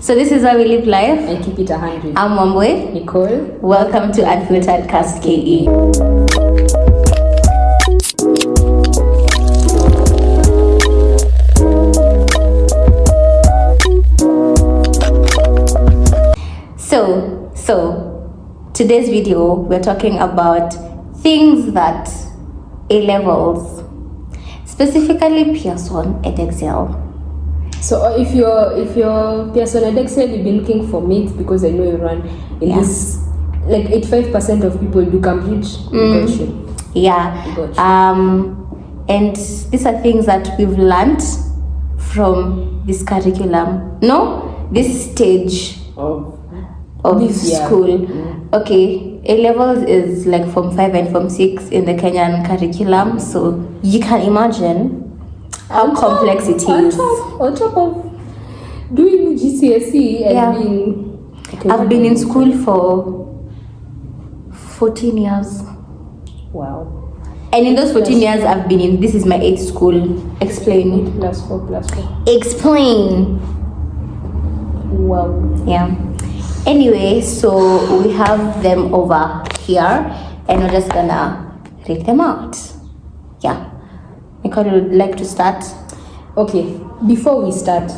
So this is how we live life. And keep it 100. I'm Wambui Nicole. Welcome to Unfiltered Cast KE. So today's video we're talking about things that A-levels, specifically Pearson and Excel. So if you're Pearson and Excel, you've been looking for mates because I know you run in this, like 85% of people do complete. And these are things that we've learned from this curriculum. No, this stage of school. Okay, A-levels is like Form 5 and Form 6 in the Kenyan curriculum, so you can imagine how complex it is. On top of doing GCSE and I've been in school for 14 years. Wow. And in those 14 years I've been in, this is my 8th school. Explain. 8 plus 4. Explain. Wow. Yeah. Anyway, so we have them over here and we're just gonna read them out. Yeah. Nicole would like to start. Okay, before we start,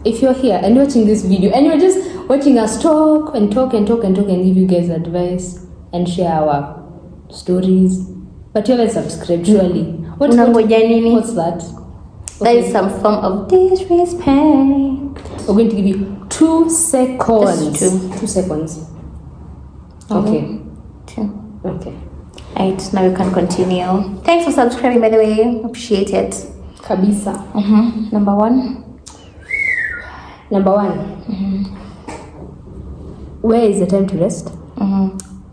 if you're here and watching this video and you're just watching us talk and give you guys advice and share our stories, but you haven't subscribed, surely. What's that? That is some form of disrespect. We're going to give you 2 seconds. Just 2 seconds. Okay. 2. Okay. Right, now we can continue. Thanks for subscribing, by the way. Appreciate it. Kabisa. Number 1. Where is the time to rest?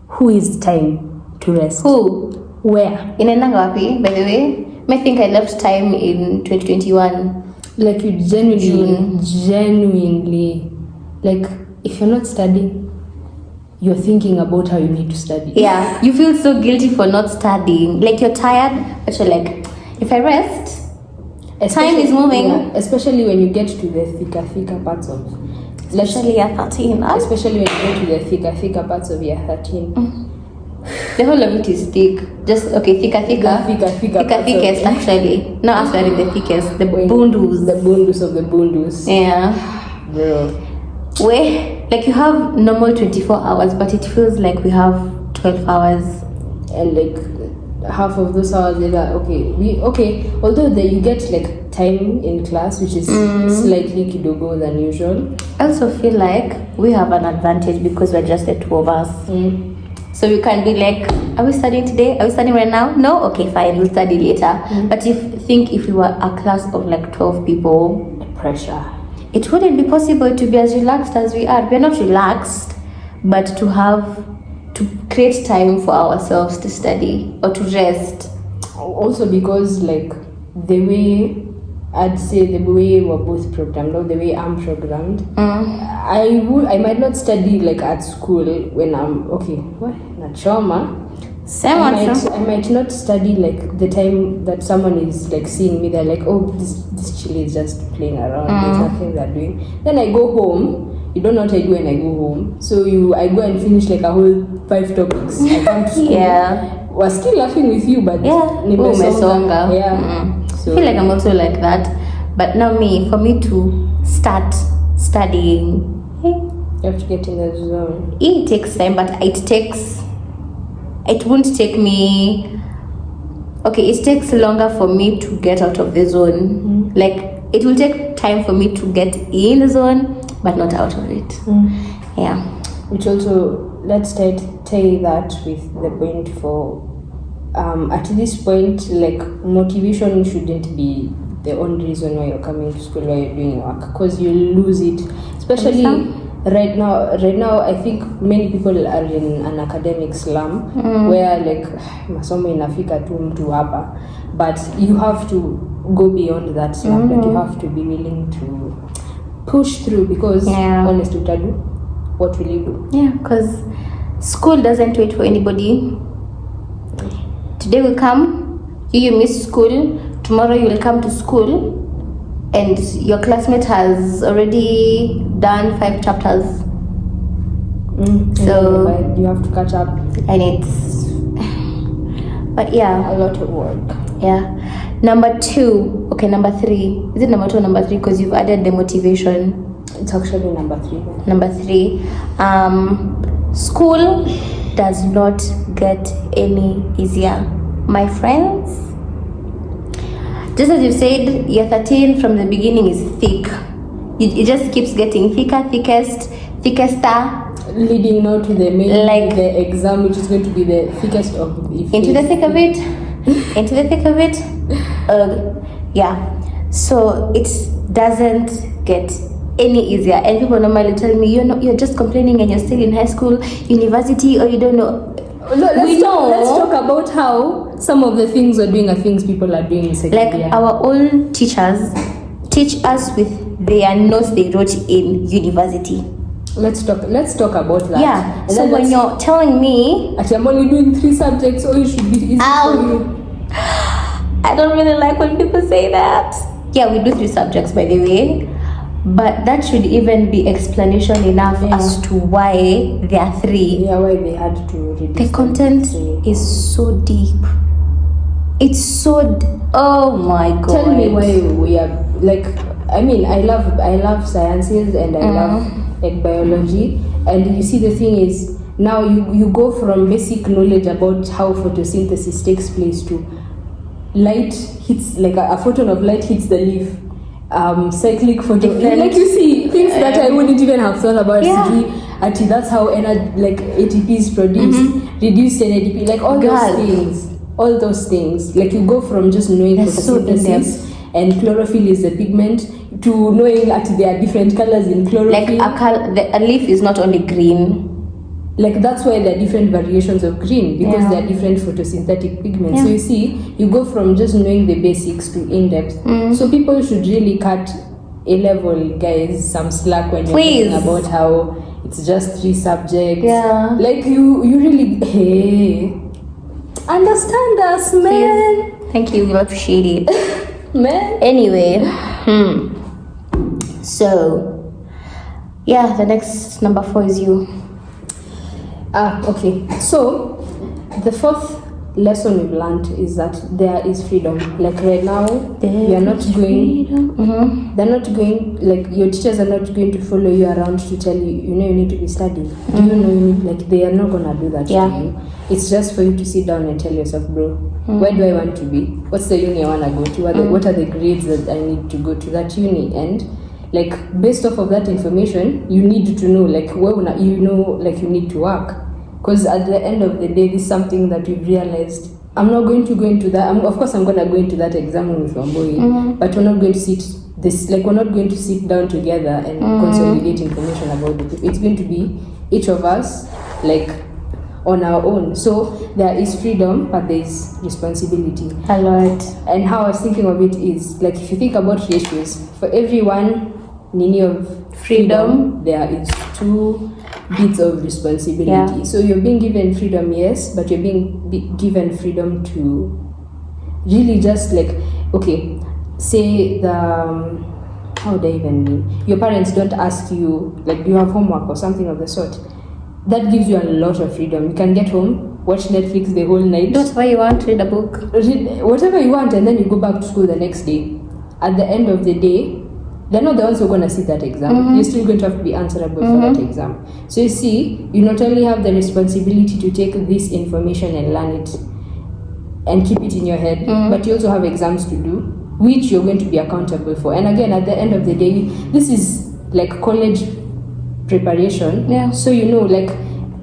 Who is time to rest? Who? Where? Inaendanga wapi, by the way? I think I left time in 2021. Like you genuinely, like if you're not studying, you're thinking about how you need to study. Yeah, you feel so guilty for not studying. Like you're tired, but you're like, if I rest, time is moving. Yeah, especially when you get to the thicker parts of, especially year 13. Especially when you get to the thicker parts of year 13. The whole of it is thick. Just thickest actually. Not actually the thickest. The bundles. The bundles of the bundles. Yeah. Bro. Where like you have normal 24 hours, but it feels like we have 12 hours. And like half of those hours later, although you get like time in class, which is slightly kidogo than usual. I also feel like we have an advantage because we're just the 2 of us. So we can be like, are we studying today? Are we studying right now? No? Okay, fine, we'll study later. But if we were a class of like 12 people, the pressure. It wouldn't be possible to be as relaxed as we are. We're not relaxed, but to create time for ourselves to study or to rest. Also because like the way we're both programmed, or the way I'm programmed, I might not study like at school when I'm not trauma. I might not study like the time that someone is like seeing me. They're like, oh, this chili is just playing around. There's nothing they're doing. Then I go home. You don't know what I do when I go home. So I go and finish like a whole 5 topics. I come to school. We're still laughing with you, but nimesonga. So, I feel like I'm also like that. But now for me to start studying, you have to get in the zone. It takes time, but it won't take me. Okay, it takes longer for me to get out of the zone. Like it will take time for me to get in the zone, but not out of it. Yeah. Which also, let's tie that with the point for at this point, like motivation shouldn't be the only reason why you're coming to school, why you're doing work, because you lose it, especially right now. I think many people are in an academic slum where like masomo inafika tu mtu hapa, but you have to go beyond that slum. Like you have to be willing to push through, because honestly, what will you do? Yeah, because school doesn't wait for anybody. Today will come, you miss school, tomorrow you will come to school, and your classmate has already done 5 chapters. So you have to catch up, and it's, but yeah, a lot of work. Yeah. Number 3. Is it number 2 or number 3? Because you've added the motivation. It's actually number 3. Number 3. School does not get any easier, my friends. Just as you said, year 13 from the beginning is thick. It just keeps getting thicker, thickester. Leading now to the main, like the exam, which is going to be the thickest of the into the thick of it. Yeah. So it doesn't get any easier, and people normally tell me, you're just complaining and you're still in high school, university, or you don't know. Let's talk about how some of the things we're doing are things people are doing in secondary. Like our own teachers teach us with their notes they wrote in university. Let's talk about that. Yeah. And so when you're telling me actually I'm only doing 3 subjects, so it should be easy for you. I don't really like when people say that. Yeah, we do 3 subjects, by the way, but that should even be explanation enough as to why there are 3. Yeah, why they had to reduce the content is so deep. It's so oh my god. Tell me why we are like, I mean, I love sciences and I love like biology, and you see the thing is now you go from basic knowledge about how photosynthesis takes place to light hits, like a photon of light hits the leaf, cyclic photo, like you see things that I wouldn't even have thought about. Actually, that's how like ATP is produced, reduced NADP, like all those things. Like you go from just knowing photosynthesis and chlorophyll is the pigment to knowing that there are different colors in chlorophyll. Like a leaf is not only green. Like that's why there are different variations of green, because there are different photosynthetic pigments. So you see, you go from just knowing the basics to in-depth. So people should really cut A-level guys some slack when you're talking about how it's just 3 subjects. Yeah. Like you really understand us, man. Please. Thank you, we'll appreciate it. Man. Anyway, so yeah, the next number 4 is you. Okay. So the 4th lesson we've learned is that there is freedom. Like right now, you're not going. They're not going. Like your teachers are not going to follow you around to tell you, you need to be studying. Do you know you need? Like they are not gonna do that to you. It's just for you to sit down and tell yourself, bro, where do I want to be? What's the uni I wanna go to? What are the grades that I need to go to that uni? And like based off of that information, you need to know like where like you need to work. Because at the end of the day, this is something that we've realized. I'm not going to go into that. Of course, I'm going to go into that exam with Wambui, but we're not going to we're not going to sit down together and consolidate information about it. It's going to be each of us, like, on our own. So there is freedom, but there is responsibility. A lot. And how I was thinking of it is, like, if you think about ratios, for every one nini of freedom, there is 2 bits of responsibility. So you're being given freedom, yes, but you're being given freedom to really just like, okay, say how do I even mean? Your parents don't ask you, like, do you have homework or something of the sort. That gives you a lot of freedom. You can get home, watch Netflix the whole night. Whatever you want, read a book. Read whatever you want, and then you go back to school the next day. At the end of the day, they're not the ones who are going to sit that exam. You're still going to have to be answerable for that exam. So you see, you not only have the responsibility to take this information and learn it and keep it in your head, but you also have exams to do, which you're going to be accountable for. And again, at the end of the day, this is like college preparation. So like,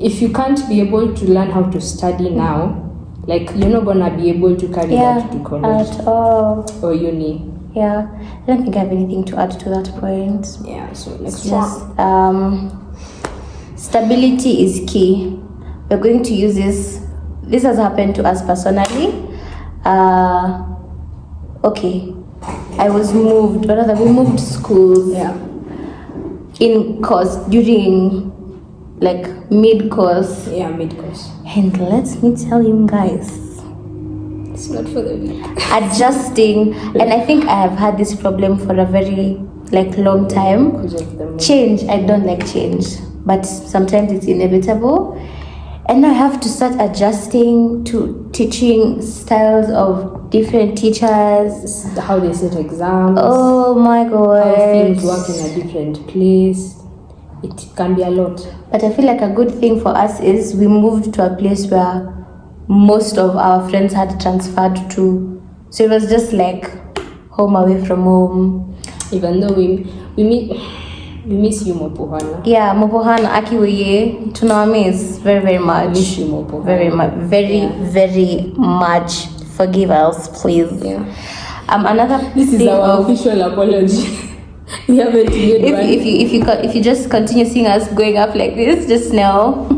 if you can't be able to learn how to study now, like you're not going to be able to carry that to college at all. Or uni. I don't think I have anything to add to that point. So let's just stability is key. We're going to use this has happened to us personally. Okay, I was moved, but rather we moved schools in course during like mid-course. Mid-course. And let me tell you guys, it's not for the weak. Adjusting. And I think I have had this problem for a very long time. Change, I don't like change, but sometimes it's inevitable. And I have to start adjusting to teaching styles of different teachers. How they set exams. Oh my God. How things work in a different place. It can be a lot. But I feel like a good thing for us is we moved to a place where most of our friends had transferred to. So it was just like home away from home. Even though we miss you, Mopohana. Yeah, Mopohana, Akiweye, tunamiss very, very much. Miss you, Mopohana. Very much, very much. Forgive us, please. Yeah. Another. This is our official apology. We haven't made one. If you just continue seeing us going up like this, just know.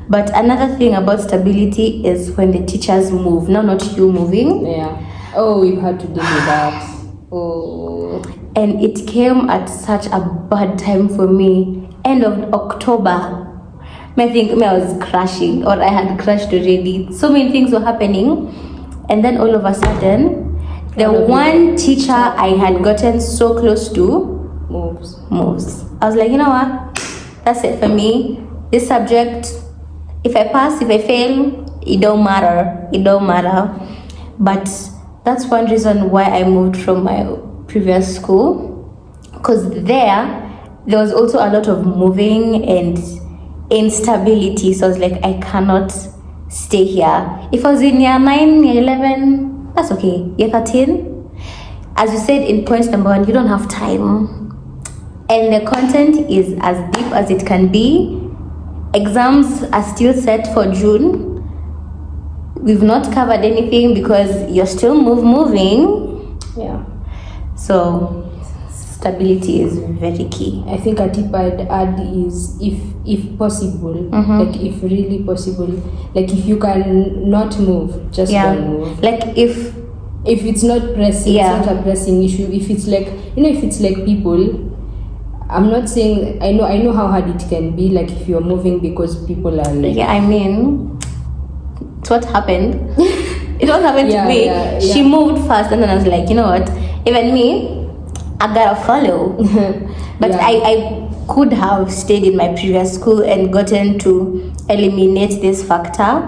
But another thing about stability is when the teachers move. No, not you moving. Yeah. Oh, we've had to deal with that. Oh. And it came at such a bad time for me. End of October. I think I was crashing, or I had crashed already. So many things were happening. And then all of a sudden, the one teacher I had gotten so close to moves. I was like, you know what? That's it for me. This subject, if I pass, if I fail, it don't matter. It don't matter. But that's one reason why I moved from my previous school. Because there was also a lot of moving and instability. So I was like, I cannot stay here. If I was in year 9, year 11, that's okay. Year 13, as you said in point number 1, you don't have time. And the content is as deep as it can be. Exams are still set for June. We've not covered anything because you're still moving. Yeah. So stability is very key. I think a tip I'd add is if possible, like if really possible, like if you can not move, just don't move. Like if it's not pressing, it's not a pressing issue. If it's like, if it's like people, I'm not saying, I know how hard it can be, like if you're moving because people are like... Yeah, I mean, it's what happened. It what happened to me. Yeah. She moved fast and then I was like, you know what, even me, I gotta follow. But I could have stayed in my previous school and gotten to eliminate this factor,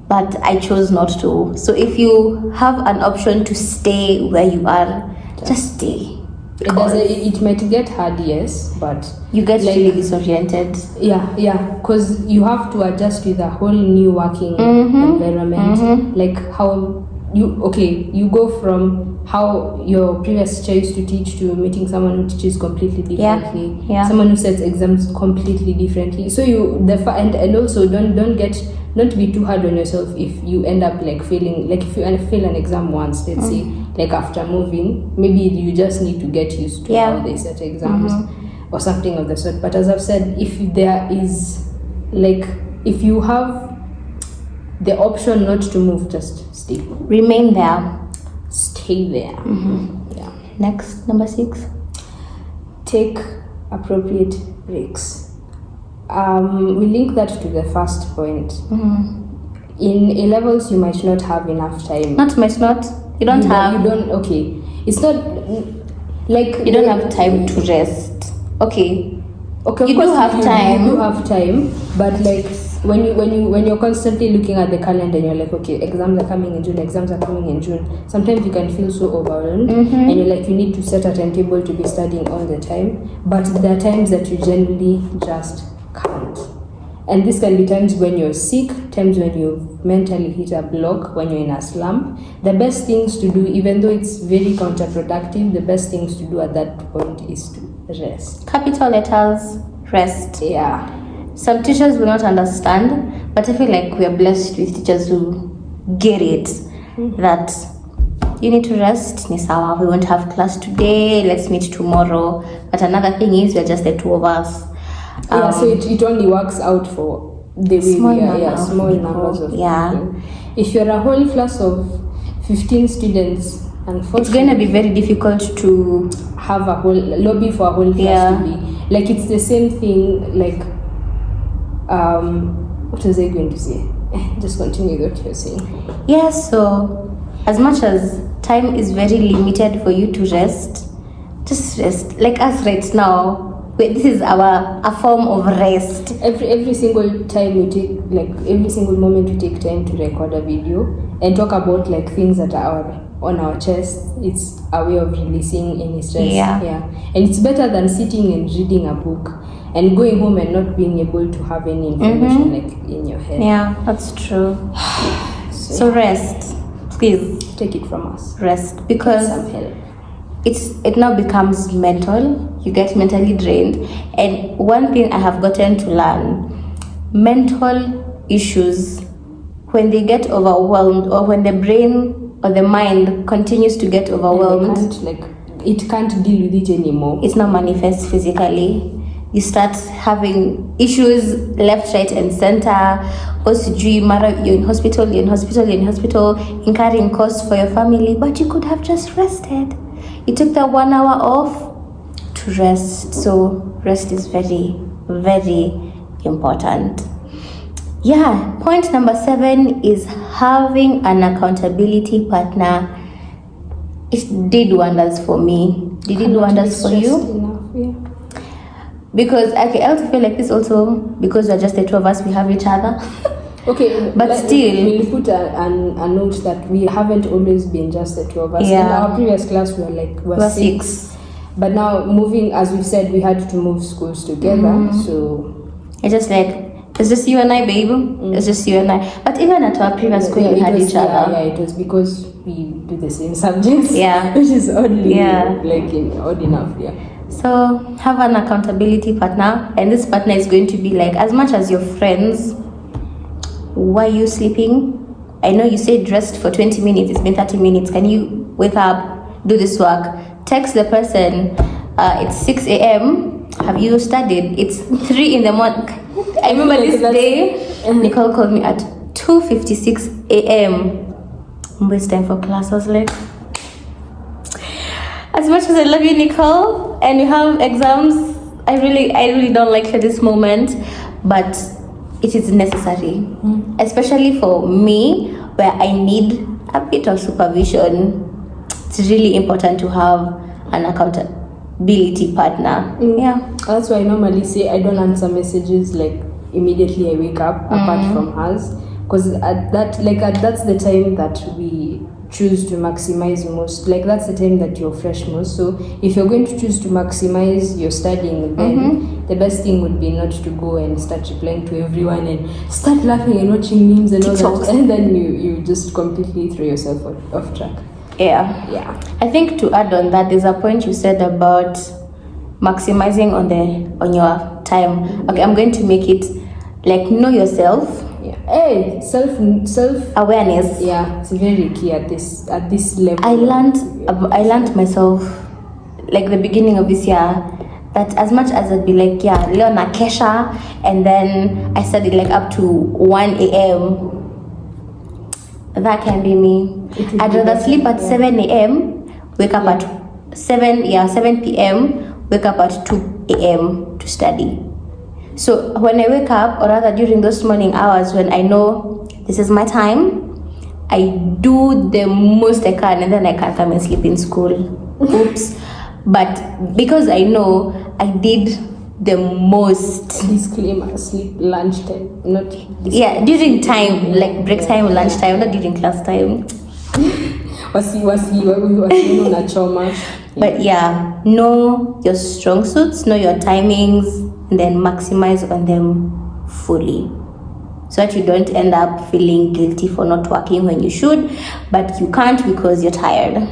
but I chose not to. So if you have an option to stay where you are, just stay. It might get hard, yes, but you get really disoriented. Yeah, because you have to adjust with a whole new working environment. Like how you go from how your previous teacher used to teach to meeting someone who teaches completely differently. Someone who sets exams completely differently. So and also don't be too hard on yourself if you end up like failing. Like if you fail an exam once, let's say, like after moving, maybe you just need to get used to how they set exams or something of the sort. But as I've said, if there is if you have the option not to move, just stay. Remain there. Stay there. Yeah. Next, number 6. Take appropriate breaks. We link that to the first point. In A levels, you might not have enough time. Might not. You don't have. You don't. Okay. It's not like you don't have time to rest. Okay. Okay. You do have time. You do have time, but like when you're constantly looking at the calendar and you're like, okay, exams are coming in June. Sometimes you can feel so overwhelmed, and you're like, you need to set a timetable to be studying all the time. But there are times that you generally just can't. And this can be times when you're sick, times when you've mentally hit a block, when you're in a slump. The best things to do, even though it's very counterproductive, the best things to do at that point is to rest. Capital letters, rest. Yeah. Some teachers will not understand, but I feel like we are blessed with teachers who get it. That you need to rest. Nisawa, we won't have class today. Let's meet tomorrow. But another thing is, we're just the 2 of us. So it only works out for the small way we are. Small numbers of people. If you're a whole class of 15 students, it's going to be very difficult to have a whole lobby for a whole class to be. Like, it's the same thing, like, what was I going to say? Just continue with what you're saying. Yeah, so as much as time is very limited for you to rest, just rest. Like us right now, this is a form of rest. Every single time we take, like every single moment we take time to record a video and talk about like things that are on our chest, it's a way of releasing any stress. Yeah. And it's better than sitting and reading a book and going home and not being able to have any information like in your head. Yeah, that's true. So rest, please. Take it from us. Rest, because Some help. it now becomes mental. You get mentally drained. And one thing I have gotten to learn, mental issues, when they get overwhelmed, or when the brain or the mind continues to get overwhelmed, it can't deal with it anymore. it's not manifest physically. You start having issues left, right, and center. OCG, you're in hospital, incurring costs for your family, but you could have just rested. You took that 1 hour off to rest. So rest is very, very important. Yeah, point number 7 is having an accountability partner. It did wonders for me. Did it do wonders for you? Enough, yeah. Because I also feel like this also, because we're just the two of us, we have each other. Okay, but still, we'll put a note that we haven't always been just the two of us. Yeah. In our previous class, we were six. But now moving, as we've said, we had to move schools together. So it's just like, it's just you and I, babe. It's just you and I. But even at our previous school, we had each other. Yeah, it was because we do the same subjects. Yeah. Which is oddly, odd enough, yeah. So have an accountability partner, and this partner is going to be like, as much as your friends, why are you sleeping? I know you said rest for 20 minutes, it's been 30 minutes. Can you wake up, do this work? Text the person, it's 6 a.m. Have you studied? It's 3 in the morning. I remember this day, Nicole called me at 2:56 a.m. It's time for class. I was like, as much as I love you, Nicole, and you have exams, I really don't like at this moment, but it is necessary, especially for me, where I need a bit of supervision. It's really important to have an accountability partner. Yeah, that's why I normally say I don't answer messages like immediately I wake up, apart from hers, because that's the time that we choose to maximize most. Like that's the time that you're fresh most. So if you're going to choose to maximize your studying, then the best thing would be not to go and start replying to everyone and start laughing and watching memes and all that, and then you just completely throw yourself off track. Yeah. I think to add on that, there's a point you said about maximizing on your time. Okay, I'm going to make it like know yourself. Yeah. Hey, self awareness. Yeah, it's very key at this level. I learned myself like the beginning of this year that as much as I'd be like, yeah, leo na kesha, and then I studied like up to 1 a.m. That can be me. I'd rather sleep at 7 a.m., wake up at 7 p.m., wake up at 2 a.m. to study. So when I wake up, or rather during those morning hours when I know this is my time, I do the most I can, and then I can't come and sleep in school. Oops. But because I know I did the most. Disclaimer, sleep lunchtime, not disclaimer. Yeah, during time, like break time, lunchtime, not during class time. But yeah, know your strong suits, know your timings, and then maximize on them fully, so that you don't end up feeling guilty for not working when you should, but you can't because you're tired.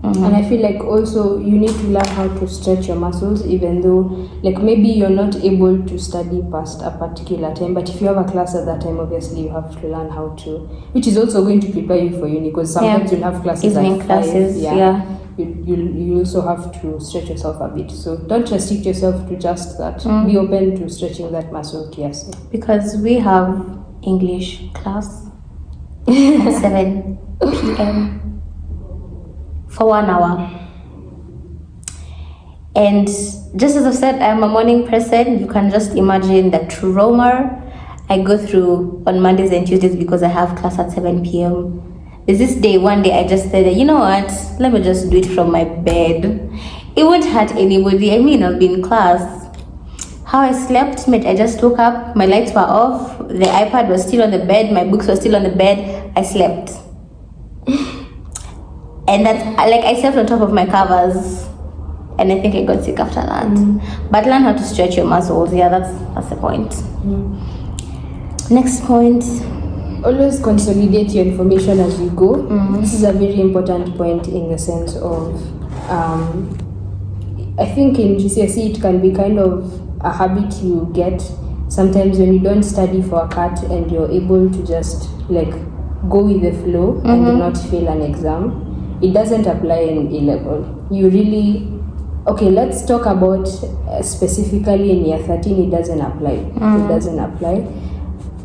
And I feel like also you need to learn how to stretch your muscles, even though like maybe you're not able to study past a particular time, but if you have a class at that time, obviously you have to learn how to, which is also going to prepare you for uni, because sometimes you'll have classes evening at 5. classes. You also have to stretch yourself a bit, so don't restrict yourself to just that. Be open to stretching that muscle to yourself, because we have English class at 7 p.m. for 1 hour. And just as I've said, I'm a morning person. You can just imagine the trauma I go through on Mondays and Tuesdays because I have class at 7 p.m. There's this day, one day I just said, you know what, let me just do it from my bed. It won't hurt anybody. I mean, I'll be in class. How I slept, mate, I just woke up, my lights were off, the iPad was still on the bed, my books were still on the bed, I slept. And that's, like, I slept on top of my covers. And I think I got sick after that. But learn how to stretch your muscles. Yeah, that's the point. Next point. Always consolidate your information as you go. This is a very important point in the sense of, I think in GCSE it can be kind of a habit you get sometimes when you don't study for a CAT and you're able to just like go with the flow and do not fail an exam. It doesn't apply in A-level. You really, okay, let's talk about specifically in year 13, it doesn't apply. It doesn't apply.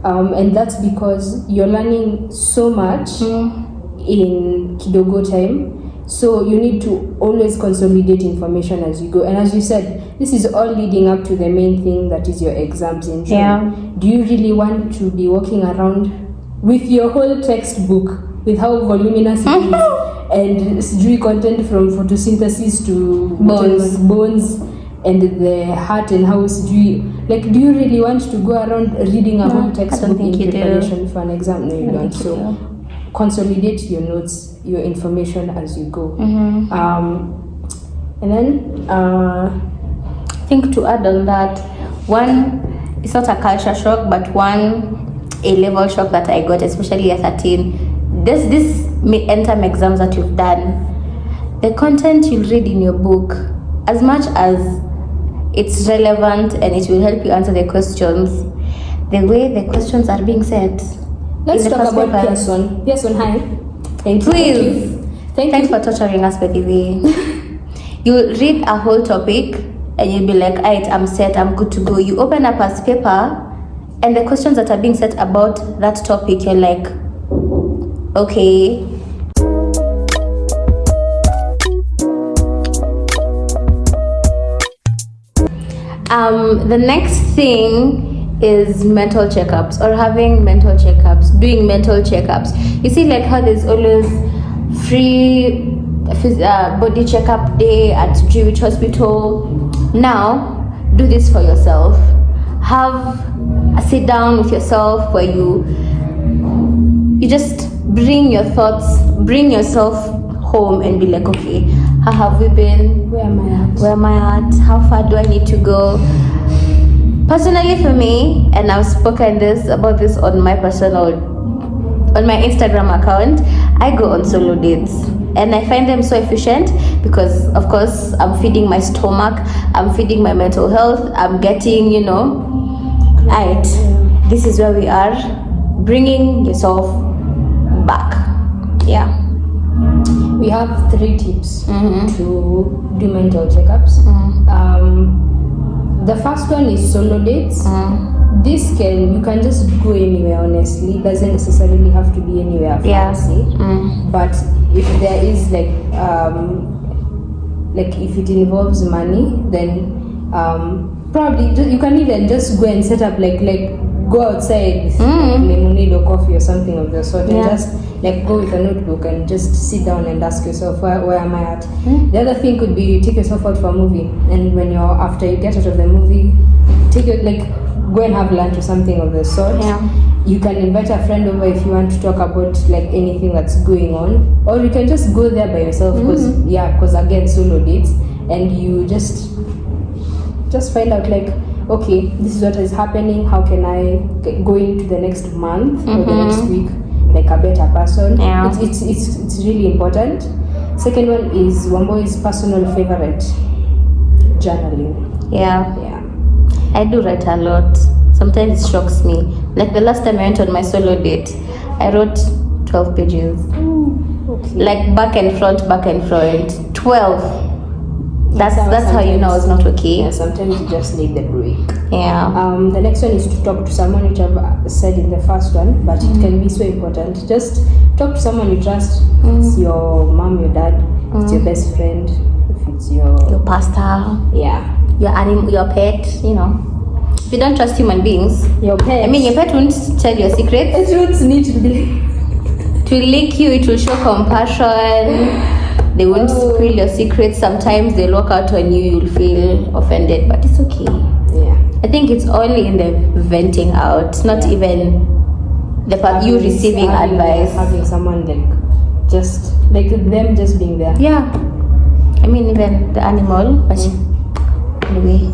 And that's because you're learning so much in kidogo time. So you need to always consolidate information as you go. And as you said, this is all leading up to the main thing that is your exams in June. Yeah. Do you really want to be walking around with your whole textbook, with how voluminous it is, and sijui content from photosynthesis to bones and the heart and how sijui, like, do you really want to go around reading a whole textbook in preparation for an exam? No, you don't. So consolidate your notes, your information as you go. And then I think to add on that, one, it's not a culture shock, but one A-level shock that I got, especially at 13. This end-term exams that you've done, the content you'll read in your book, as much as it's relevant and it will help you answer the questions, the way the questions are being said. Let's talk about Pearson. Pearson, hi. Thank you. Please. Thanks for torturing us, Betty. You read a whole topic and you'll be like, alright, I'm set, I'm good to go. You open up a paper and the questions that are being said about that topic, you're like, okay. The next thing is mental checkups, or having mental checkups, doing mental checkups. You see, like how there's always free body checkup day at Jewish Hospital. Now, do this for yourself. Have a sit down with yourself where you just bring your thoughts, bring yourself home and be like, okay, how have we been? Where am I at? Where am I at? How far do I need to go? Personally for me, and I've spoken about this on my Instagram account, I go on solo dates and I find them so efficient because of course I'm feeding my stomach, I'm feeding my mental health, I'm getting, right, this is where we are, bringing yourself back. Yeah. We have 3 tips to do mental checkups. The first one is solo dates. This you can just go anywhere, honestly. It doesn't necessarily have to be anywhere fancy. But if there is like if it involves money, then probably you can even just go and set up like go outside with lemonade or coffee or something of the sort, and just go with a notebook and just sit down and ask yourself, where am I at? The other thing could be you take yourself out for a movie, and when after you get out of the movie, go and have lunch or something of the sort. You can invite a friend over if you want to talk about anything that's going on, or you can just go there by yourself because again, solo dates, and you just find out okay, this is what is happening, how can I go into the next month or the next week like a better person. It's really important. Second one is Wambui's personal favorite, journaling. I do write a lot. Sometimes it shocks me. Like the last time I went on my solo date, I wrote 12 pages. Like back and front 12. That's how you know it's not okay. Yeah, sometimes you just need the break. The next one is to talk to someone, which I've said in the first one, but it can be so important. Just talk to someone you trust. If it's your mom, your dad, if it's your best friend, if it's your pastor, your animal, your pet, If you don't trust human beings, your pet. I mean, your pet won't tell your secrets. It won't need to be. It will lick you. It will show compassion. They won't spill your secrets. Sometimes they'll walk out on you. You'll feel offended, but it's okay. Yeah. I think it's only in the venting out, not even the part you receiving advice. Having someone like just like them just being there. Yeah. I mean, even the animal, but anyway.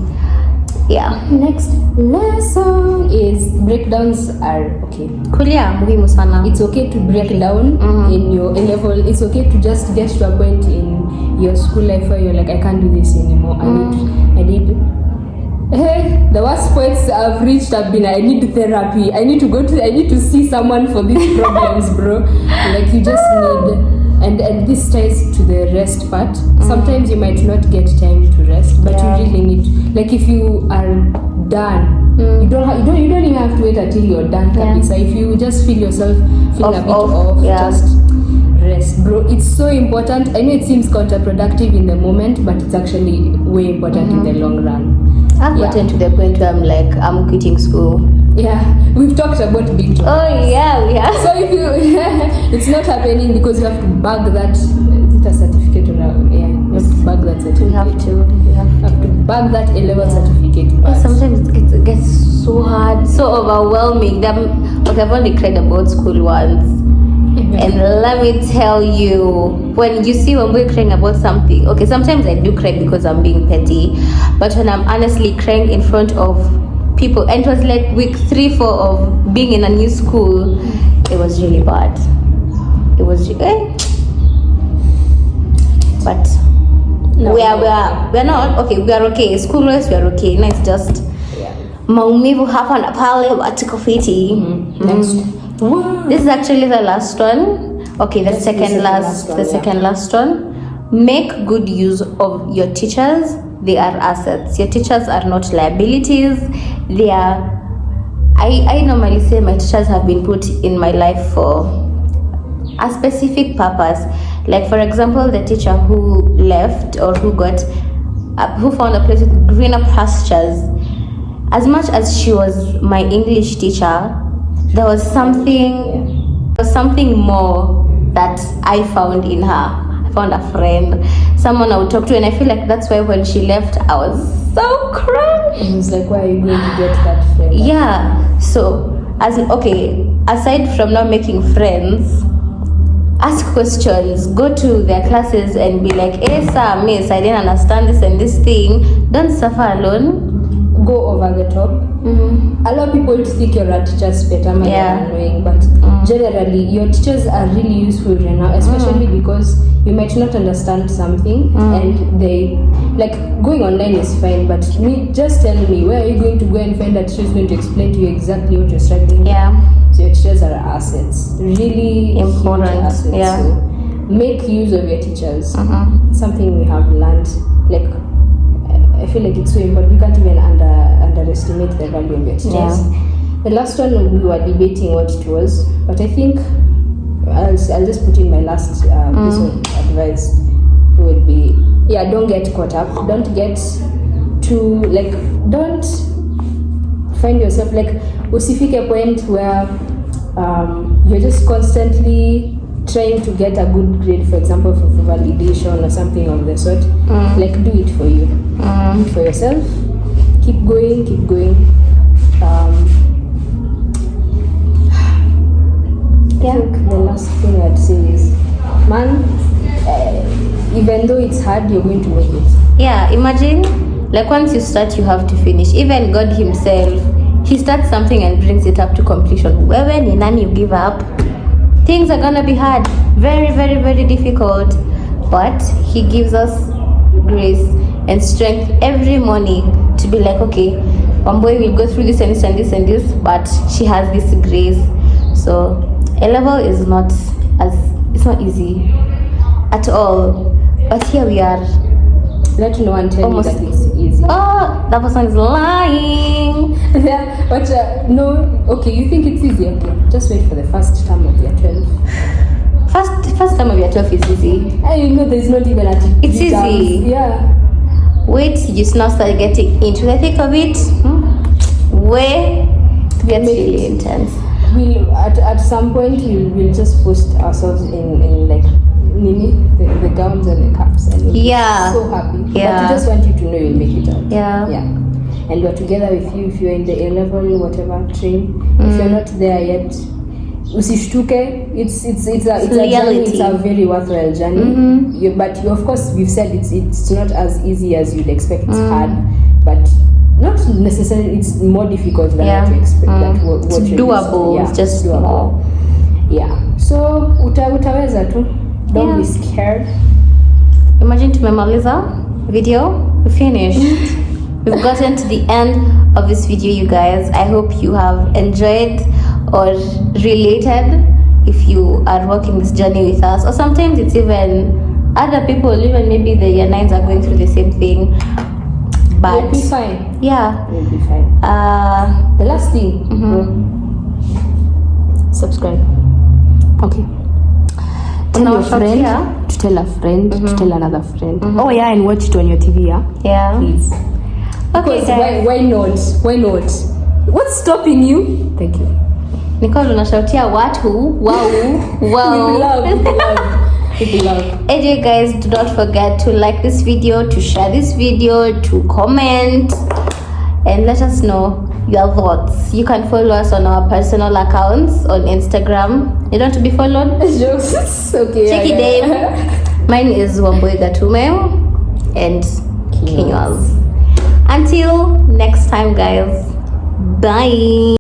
Yeah. Next lesson is breakdowns are okay. Kulia muhimu sana. It's okay to break down in your A level. It's okay to just get to a point in your school life where you're like, I can't do this anymore. I need the worst points I've reached have been I need therapy. I need to see someone for these problems, bro. Like you just need. And this ties to the rest part. Sometimes you might not get time to rest, but you really need. Like if you are done, you don't even have to wait until you're done. So if you just feel yourself feeling a bit off, just rest, bro. It's so important. I know it seems counterproductive in the moment, but it's actually way important in the long run. I've gotten to the point where I'm like, I'm quitting school. Yeah, we've talked about big jobs. Oh yeah, we have. So if you, it's not happening because you have to bag that certificate or you have to bag that certificate. We have to bag that A-level certificate. But sometimes it gets so hard, so overwhelming. Okay, I've only cried about school once. And let me tell you, when you see Wambui crying about something, okay, sometimes I do cry because I'm being petty, but when I'm honestly crying in front of people, and it was like week 3-4 of being in a new school, it was really bad. It was but no, we're not okay. We are okay. School wise, we are okay. No, it's just maumivu hapa na pale, watiko fiti. Next. This is actually the last one. Okay, the second last one. Make good use of your teachers. They are assets. Your teachers are not liabilities. They are. I normally say my teachers have been put in my life for a specific purpose. Like for example, the teacher who left or who found a place with greener pastures. As much as she was my English teacher, there was something more that I found in her. I found a friend, someone I would talk to, and I feel like that's why when she left, I was so crushed. It was like, why are you going to get that friend? Yeah. So, aside from not making friends, ask questions, go to their classes and be like, hey sir, miss, I didn't understand this and this thing. Don't suffer alone. Go over the top. Allow people to think you're a teacher's pet. I'm annoying, but generally your teachers are really useful right now, especially because you might not understand something and they like going online is fine, but just tell me where are you going to go and find a teacher who's going to explain to you exactly what you're struggling with. So your teachers are assets, really important assets. So make use of your teachers. Something we have learned, like I feel like it's so important. You can't even underestimate the value of your teachers. The last one we were debating what it was, but I think I'll just put in my last piece of advice. Would be don't get caught up. Don't get too don't find yourself like usifike a point where you're just constantly trying to get a good grade, for example, for validation or something of the sort. Like do it for you, do it for yourself. Keep going. I think the last thing I'd say is, even though it's hard, you're going to make it. Yeah, imagine, like once you start, you have to finish. Even God himself, he starts something and brings it up to completion. When in none you give up, things are gonna be hard, very, very, very difficult. But he gives us grace and strength every morning to be like, okay, Wambui will go through this and this and this and this, but she has this grace. So A-level is not easy at all. But here we are. Let no one tell you that it's easy. Oh, that person is lying. Yeah, but no. Okay, you think it's easy? Okay, just wait for the first term of year 12. First term of year 12 is easy. I know there's not even a teacher. It's easy. Yeah. Wait, you just now start getting into the thick of it. Way gets really intense. We'll at some point we'll just post ourselves in like the gowns and the caps, and we'll be so happy. But we just want you to know you'll make it out. Yeah. And we're together with you. If you're in the A level, whatever, train. If you're not there yet, usishtuke. It's a journey. It's a very worthwhile journey. But of course, we've said it's not as easy as you'd expect. It's hard, but not necessarily. It's more difficult than what you expect. What it's doable. It's just doable. Yeah. So utaweza tu. Don't be scared. Imagine tumemaliza video. We finished. We've gotten to the end of this video, you guys. I hope you have enjoyed or related if you are walking this journey with us. Or sometimes it's even other people, even maybe the year 9s are going through the same thing. But you'll be fine. Yeah. You'll be fine. The last thing. Subscribe. Okay. Tell your friend to tell a friend to tell another friend. Oh yeah, and watch it on your TV, yeah? Please. Okay, because why not? Why not? What's stopping you? Thank you. Nicole, unashautia watu. Wow. We love. Anyway, guys, do not forget to like this video, to share this video, to comment, and let us know your thoughts. You can follow us on our personal accounts on Instagram. You don't want to be followed? Jokes. Okay. Check it out. Mine is Wambui Nicole and Kinywas. Until next time, guys. Bye.